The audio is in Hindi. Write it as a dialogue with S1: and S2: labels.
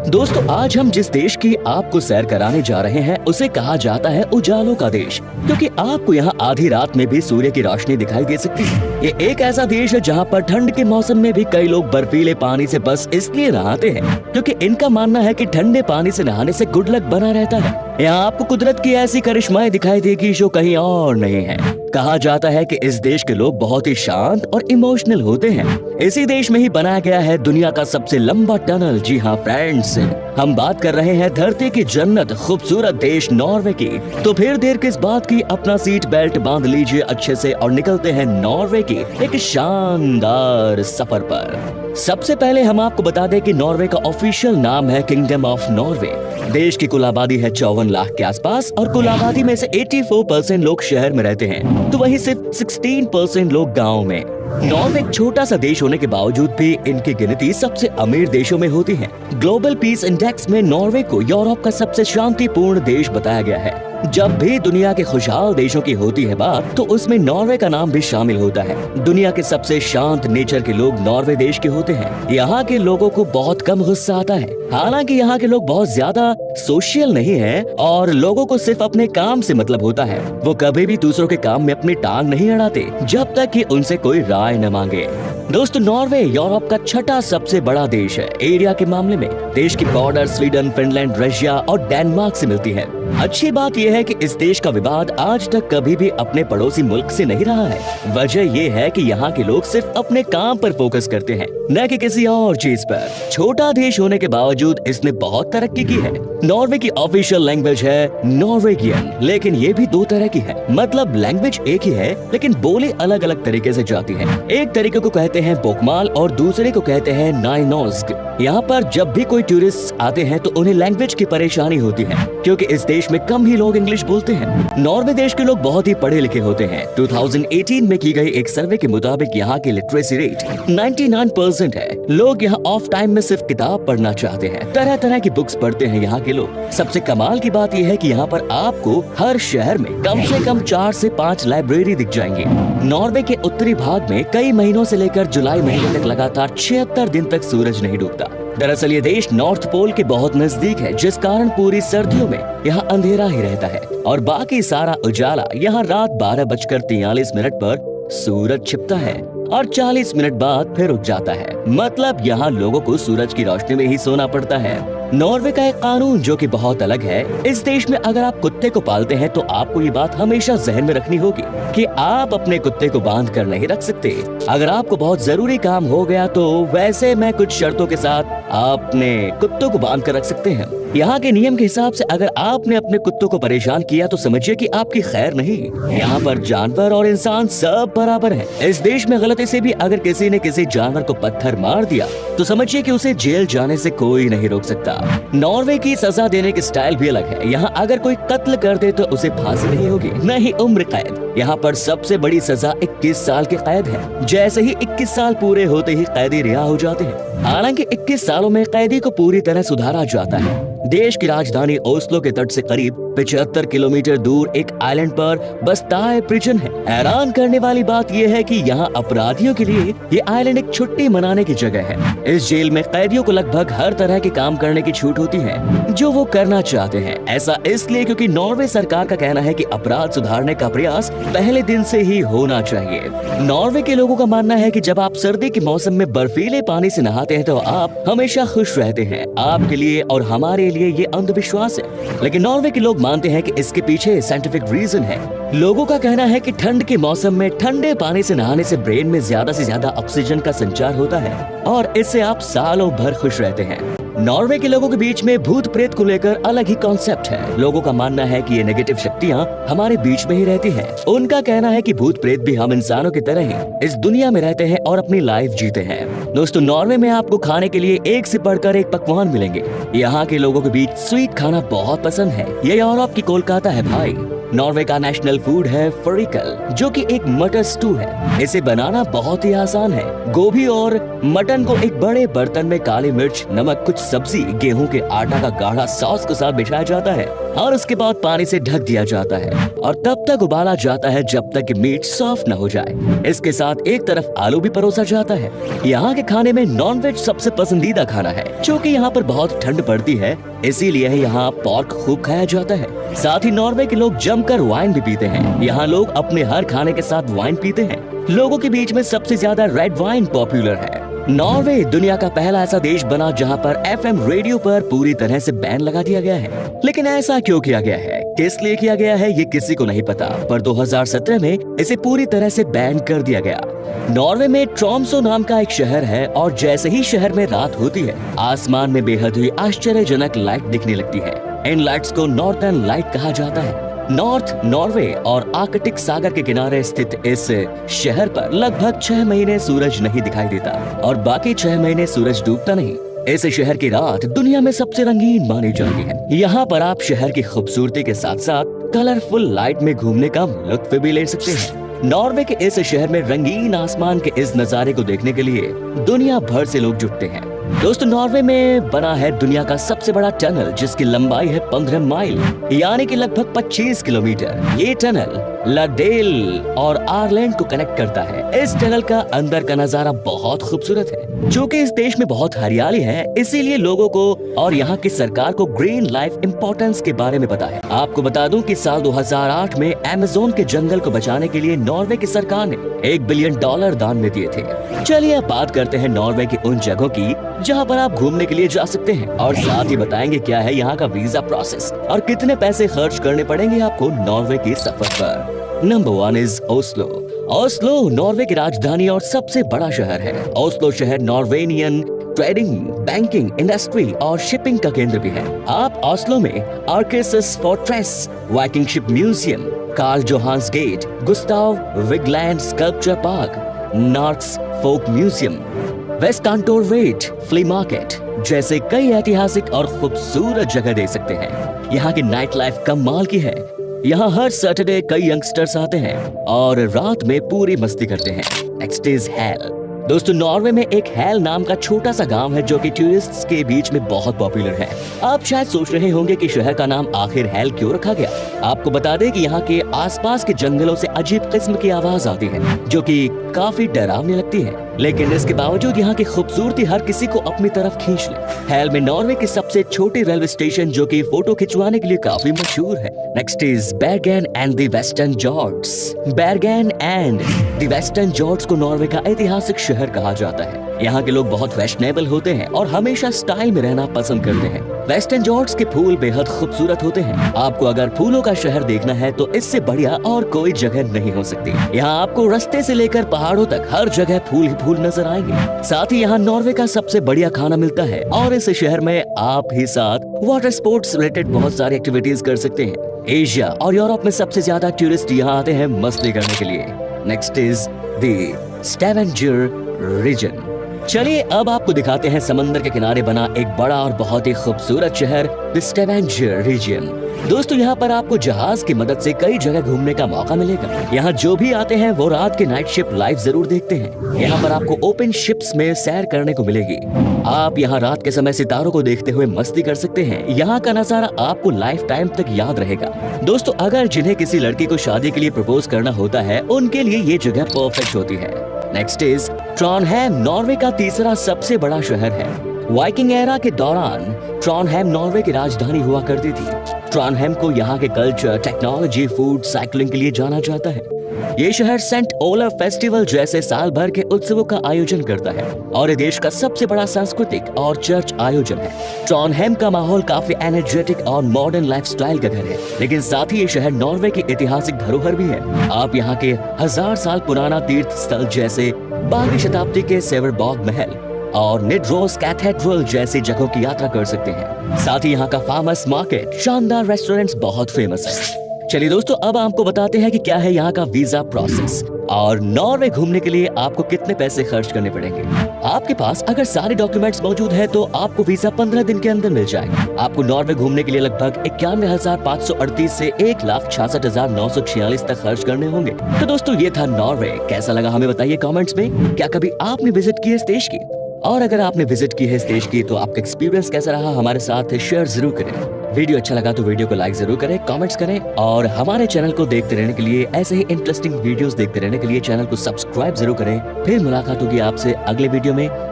S1: दोस्तों, आज हम जिस देश की आपको सैर कराने जा रहे हैं उसे कहा जाता है उजालों का देश, क्योंकि आपको यहाँ आधी रात में भी सूर्य की रोशनी दिखाई दे सकती है। ये एक ऐसा देश है जहाँ पर ठंड के मौसम में भी कई लोग बर्फीले पानी से बस इसलिए नहाते हैं क्योंकि इनका मानना है कि ठंडे पानी से नहाने से गुड लक बना रहता है। यहाँ आपको कुदरत की ऐसी करिश्माएं दिखाई देगी जो कहीं और नहीं है। कहा जाता है कि इस देश के लोग बहुत ही शांत और इमोशनल होते हैं। इसी देश में ही बनाया गया है दुनिया का सबसे लंबा टनल। जी हाँ फ्रेंड्स, हम बात कर रहे हैं धरती की जन्नत खूबसूरत देश नॉर्वे की। तो फिर देर किस बात की, अपना सीट बेल्ट बांध लीजिए अच्छे से और निकलते हैं नॉर्वे की एक शानदार सफर पर। सबसे पहले हम आपको बता दें कि नॉर्वे का ऑफिशियल नाम है किंगडम ऑफ नॉर्वे। देश की कुल आबादी है 54 लाख के आसपास और कुल आबादी में से 84% लोग शहर में रहते हैं, तो वहीं सिर्फ 16% लोग गाँव में। नॉर्वे एक छोटा सा देश होने के बावजूद भी इनकी गिनती सबसे अमीर देशों में होती है। ग्लोबल पीस इंडेक्स में नॉर्वे को यूरोप का सबसे शांतिपूर्ण देश बताया गया है। जब भी दुनिया के खुशहाल देशों की होती है बात, तो उसमें नॉर्वे का नाम भी शामिल होता है। दुनिया के सबसे शांत नेचर के लोग नॉर्वे देश के होते हैं। यहाँ के लोगों को बहुत कम गुस्सा आता है। हालांकि यहाँ के लोग बहुत ज्यादा सोशल नहीं हैं और लोगों को सिर्फ अपने काम से मतलब होता है। वो कभी भी दूसरों के काम में अपनी टांग नहीं अड़ाते जब तक कि उनसे कोई राय न मांगे। दोस्तों, नॉर्वे यूरोप का छठा सबसे बड़ा देश है एरिया के मामले में। देश की बॉर्डर स्वीडन, फिनलैंड, रशिया और डेनमार्क से मिलती है। अच्छी बात यह है कि इस देश का विवाद आज तक कभी भी अपने पड़ोसी मुल्क से नहीं रहा है। वजह यह है कि यहाँ के लोग सिर्फ अपने काम पर फोकस करते हैं, न कि किसी और चीज पर। छोटा देश होने के बावजूद इसने बहुत तरक्की की है। नॉर्वे की ऑफिशियल लैंग्वेज है नॉर्वेगियन, लेकिन ये भी दो तरह की है। मतलब लैंग्वेज एक ही है लेकिन बोली अलग अलग तरीके से जाती है। एक तरीके को कहते हैं बोकमाल और दूसरे को कहते हैं नाइनोस्क। यहाँ पर जब भी कोई टूरिस्ट आते हैं तो उन्हें लैंग्वेज की परेशानी होती है क्योंकि इस देश में कम ही लोग इंग्लिश बोलते हैं। नॉर्वे देश के लोग बहुत ही पढ़े लिखे होते हैं। 2018 में की गई एक सर्वे के मुताबिक यहाँ की लिटरेसी रेट 99% है। लोग यहाँ ऑफ टाइम में सिर्फ किताब पढ़ना चाहते हैं, तरह तरह की बुक्स पढ़ते हैं यहाँ के लोग। सबसे कमाल की बात यह है कि यहाँ पर आपको हर शहर में कम से कम 4 से 5 लाइब्रेरी दिख जाएंगे। नॉर्वे के उत्तरी भाग में कई महीनों से लेकर जुलाई महीने तक लगातार 76 दिन तक सूरज नहीं डूबता। दरअसल ये देश नॉर्थ पोल के बहुत नजदीक है, जिस कारण पूरी सर्दियों में यहाँ अंधेरा ही रहता है और बाकी सारा उजाला यहाँ रात 12:43 पर सूरज छिपता है और 40 मिनट बाद फिर उग जाता है। मतलब यहाँ लोगों को सूरज की रोशनी में ही सोना पड़ता है। नॉर्वे का एक कानून जो कि बहुत अलग है। इस देश में अगर आप कुत्ते को पालते हैं तो आपको ये बात हमेशा जहन में रखनी होगी कि आप अपने कुत्ते को बांध कर नहीं रख सकते। अगर आपको बहुत जरूरी काम हो गया तो वैसे मैं कुछ शर्तों के साथ अपने कुत्तों को बांध कर रख सकते हैं। यहाँ के नियम के हिसाब से अगर आपने अपने कुत्तों को परेशान किया तो समझिए कि आपकी खैर नहीं। यहाँ पर जानवर और इंसान सब बराबर हैं। इस देश में गलती से भी अगर किसी ने किसी जानवर को पत्थर मार दिया तो समझिए कि उसे जेल जाने से कोई नहीं रोक सकता। नॉर्वे की सजा देने की स्टाइल भी अलग है। यहाँ अगर कोई कत्ल कर दे तो उसे फांसी नहीं होगी, न ही उम्र कैद। यहाँ पर सबसे बड़ी सजा 21 साल की कैद है। जैसे ही 21 साल पूरे होते ही कैदी रिहा हो जाते हैं। हालांकि 21 सालों में कैदी को पूरी तरह सुधारा जाता है। देश की राजधानी ओस्लो के तट से करीब 75 किलोमीटर दूर एक आइलैंड पर बस्ताए प्रिजन है। हैरान करने वाली बात यह है कि यहाँ अपराधियों के लिए ये आइलैंड एक छुट्टी मनाने की जगह है। इस जेल में कैदियों को लगभग हर तरह के काम करने की छूट होती है जो वो करना चाहते हैं। ऐसा इसलिए क्योंकि नॉर्वे सरकार का कहना है कि अपराध सुधारने का प्रयास पहले दिन से ही होना चाहिए। नॉर्वे के लोगों का मानना है कि जब आप सर्दी के मौसम में बर्फीले पानी से नहाते हैं तो आप हमेशा खुश रहते हैं। आपके लिए और हमारे लिए ये अंधविश्वास है, लेकिन नॉर्वे के लोग मानते हैं कि इसके पीछे साइंटिफिक रीजन है। लोगों का कहना है कि ठंड के मौसम में ठंडे पानी से नहाने से ब्रेन में ज्यादा से ज्यादा ऑक्सीजन का संचार होता है और इससे आप सालों भर खुश रहते हैं। नॉर्वे के लोगों के बीच में भूत प्रेत को लेकर अलग ही कॉन्सेप्ट है। लोगों का मानना है कि ये नेगेटिव शक्तियाँ हमारे बीच में ही रहती हैं। उनका कहना है कि भूत प्रेत भी हम इंसानों की तरह ही इस दुनिया में रहते हैं और अपनी लाइफ जीते हैं। दोस्तों, नॉर्वे में आपको खाने के लिए एक से बढ़कर एक पकवान मिलेंगे। यहाँ के लोगों के बीच स्वीट खाना बहुत पसंद है। ये यूरोप की कोलकाता है भाई। नॉर्वे का नेशनल फूड है फरिकल, जो कि एक मटर स्टू है। इसे बनाना बहुत ही आसान है। गोभी और मटन को एक बड़े बर्तन में काली मिर्च, नमक, कुछ सब्जी, गेहूं के आटा का गाढ़ा सॉस के साथ बिछाया जाता है और उसके बाद पानी से ढक दिया जाता है और तब तक उबाला जाता है जब तक कि मीट सॉफ्ट न हो जाए। इसके साथ एक तरफ आलू भी परोसा जाता है। यहाँ के खाने में नॉनवेज सबसे पसंदीदा खाना है। क्योंकि यहाँ पर बहुत ठंड पड़ती है, इसीलिए यहाँ पॉर्क खूब खाया जाता है। साथ ही नॉर्वे के लोग जमकर वाइन भी पीते हैं। यहाँ लोग अपने हर खाने के साथ वाइन पीते हैं। लोगों के बीच में सबसे ज्यादा रेड वाइन पॉपुलर है। नॉर्वे दुनिया का पहला ऐसा देश बना जहां पर एफएम रेडियो पर पूरी तरह से बैन लगा दिया गया है। लेकिन ऐसा क्यों किया गया है, किस लिए किया गया है, ये किसी को नहीं पता, पर 2017 में इसे पूरी तरह से बैन कर दिया गया। नॉर्वे में ट्रोम्सो नाम का एक शहर है और जैसे ही शहर में रात होती है, आसमान में बेहद ही आश्चर्यजनक लाइट दिखने लगती है। इन लाइट्स को नॉर्थर्न लाइट कहा जाता है। नॉर्थ नॉर्वे और आर्कटिक सागर के किनारे स्थित इस शहर पर लगभग 6 महीने सूरज नहीं दिखाई देता और बाकी 6 महीने सूरज डूबता नहीं। इस शहर की रात दुनिया में सबसे रंगीन मानी जाती है। यहाँ पर आप शहर की खूबसूरती के साथ साथ कलरफुल लाइट में घूमने का लुत्फ भी ले सकते हैं। नॉर्वे के इस शहर में रंगीन आसमान के इस नजारे को देखने के लिए दुनिया भर से लोग जुटते हैं। दोस्तों, नॉर्वे में बना है दुनिया का सबसे बड़ा टनल, जिसकी लंबाई है 15 माइल यानी कि लगभग 25 किलोमीटर। ये टनल लाडेल और आयरलैंड को कनेक्ट करता है। इस टनल का अंदर का नजारा बहुत खूबसूरत है। चूँकि इस देश में बहुत हरियाली है, इसीलिए लोगों को और यहाँ की सरकार को ग्रीन लाइफ इम्पोर्टेंस के बारे में पता है। आपको बता दूं कि साल 2008 में अमेज़न के जंगल को बचाने के लिए नॉर्वे की सरकार ने $1 बिलियन दान में दिए थे। चलिए अब बात करते हैं नॉर्वे की उन जगहों की जहाँ पर आप घूमने के लिए जा सकते हैं और साथ ही बताएंगे क्या है यहाँ का वीजा प्रोसेस और कितने पैसे खर्च करने पड़ेंगे आपको नॉर्वे के सफर पर। Number 1 is Oslo. Oslo Norway की राजधानी और सबसे बड़ा शहर है। ओस्लो शहर नॉर्वेनियन ट्रेडिंग, बैंकिंग, इंडस्ट्री और शिपिंग का केंद्र भी है। आप ओस्लो में आर्केसिस fortress, Viking ship museum, Karl Johans gate, Gustav Vigeland sculpture park, north folk museum, Vestkanttorvet, flea market जैसे कई ऐतिहासिक और खूबसूरत जगह देख सकते हैं। यहाँ की नाइट लाइफ कमाल की है। यहाँ हर सैटरडे कई यंगस्टर्स आते हैं और रात में पूरी मस्ती करते हैं। Next is hello. दोस्तों, नॉर्वे में एक हेल नाम का छोटा सा गांव है जो कि टूरिस्ट्स के बीच में बहुत पॉपुलर है। आप शायद सोच रहे होंगे कि शहर का नाम आखिर हेल क्यों रखा गया। आपको बता दें कि यहाँ के आसपास के जंगलों से अजीब किस्म की आवाज आती है जो कि काफी डरावनी लगती है, लेकिन इसके बावजूद यहाँ की खूबसूरती हर किसी को अपनी तरफ खींच ले। हेल में नॉर्वे की सबसे छोटी रेलवे स्टेशन जो कि फोटो खिंचवाने के लिए काफी मशहूर है। Next is Bergen and the western fjords. Bergen and the western fjords को नॉर्वे का ऐतिहासिक शहर कहा जाता है। यहाँ के लोग बहुत फैशनेबल होते हैं और हमेशा स्टाइल में रहना पसंद करते हैं। वेस्टर्न जॉर्ड्स के फूल बेहद खूबसूरत होते हैं। आपको अगर फूलों का शहर देखना है तो इससे बढ़िया और कोई जगह नहीं हो सकती। यहाँ आपको रास्ते से लेकर पहाड़ों तक हर जगह फूल ही फूल नजर आएंगे। साथ ही यहाँ नॉर्वे का सबसे बढ़िया खाना मिलता है और इस शहर में आप ही साथ वाटर स्पोर्ट्स रिलेटेड बहुत सारी एक्टिविटीज कर सकते हैं। एशिया और यूरोप में सबसे ज्यादा टूरिस्ट यहाँ आते हैं मस्ती करने के लिए। Next is the Stavanger region. चलिए अब आपको दिखाते हैं समंदर के किनारे बना एक बड़ा और बहुत ही खूबसूरत शहर द स्टेवेंजर रीजन। दोस्तों, यहाँ पर आपको जहाज की मदद से कई जगह घूमने का मौका मिलेगा। यहाँ जो भी आते हैं वो रात के नाइट शिप लाइव जरूर देखते हैं। यहाँ पर आपको ओपन शिप्स में सैर करने को मिलेगी। आप यहाँ रात के समय सितारों को देखते हुए मस्ती कर सकते हैं। यहाँ का नजारा आपको लाइफ टाइम तक याद रहेगा। दोस्तों, अगर जिन्हें किसी लड़की को शादी के लिए प्रपोज करना होता है उनके लिए ये जगह परफेक्ट होती है। Next is ट्रॉनहेम। नॉर्वे का तीसरा सबसे बड़ा शहर है। वाइकिंग एरा के दौरान ट्रॉनहेम नॉर्वे की राजधानी हुआ करती थी। ट्रॉनहेम को यहाँ के कल्चर, टेक्नोलॉजी, फूड, साइकिलिंग के लिए जाना जाता है। ये शहर सेंट ओलफ फेस्टिवल जैसे साल भर के उत्सवों का आयोजन करता है और ये देश का सबसे बड़ा सांस्कृतिक और चर्च आयोजन है। ट्रॉनहेम का माहौल काफी एनर्जेटिक और मॉडर्न लाइफस्टाइल का घर है, लेकिन साथ ही ये शहर नॉर्वे की ऐतिहासिक धरोहर भी है। आप यहाँ के 1000 साल पुराना तीर्थ स्थल जैसे 12वीं शताब्दी के सेवरबॉग महल और निड्रोस कैथेड्रल जैसी जगहों की यात्रा कर सकते हैं। साथ ही यहाँ का फेमस मार्केट, शानदार रेस्टोरेंट्स बहुत फेमस है। चलिए दोस्तों, अब आपको बताते हैं कि क्या है यहाँ का वीजा प्रोसेस और नॉर्वे घूमने के लिए आपको कितने पैसे खर्च करने पड़ेंगे। आपके पास अगर सारे डॉक्यूमेंट्स मौजूद है तो आपको वीजा 15 दिन के अंदर मिल जाएगा। आपको नॉर्वे घूमने के लिए लगभग 91,538 से 1,66,946 तक खर्च करने होंगे। तो दोस्तों, ये था नॉर्वे। कैसा लगा हमें बताइए कमेंट्स में। क्या कभी आपने विजिट की है इस देश की? और अगर आपने विजिट की है इस देश की तो आपका एक्सपीरियंस कैसा रहा हमारे साथ शेयर जरूर करें। वीडियो अच्छा लगा तो वीडियो को लाइक जरूर करें, कमेंट्स करें और हमारे चैनल को देखते रहने के लिए, ऐसे ही इंटरेस्टिंग वीडियोस देखते रहने के लिए चैनल को सब्सक्राइब जरूर करें। फिर मुलाकात होगी आपसे अगले वीडियो में।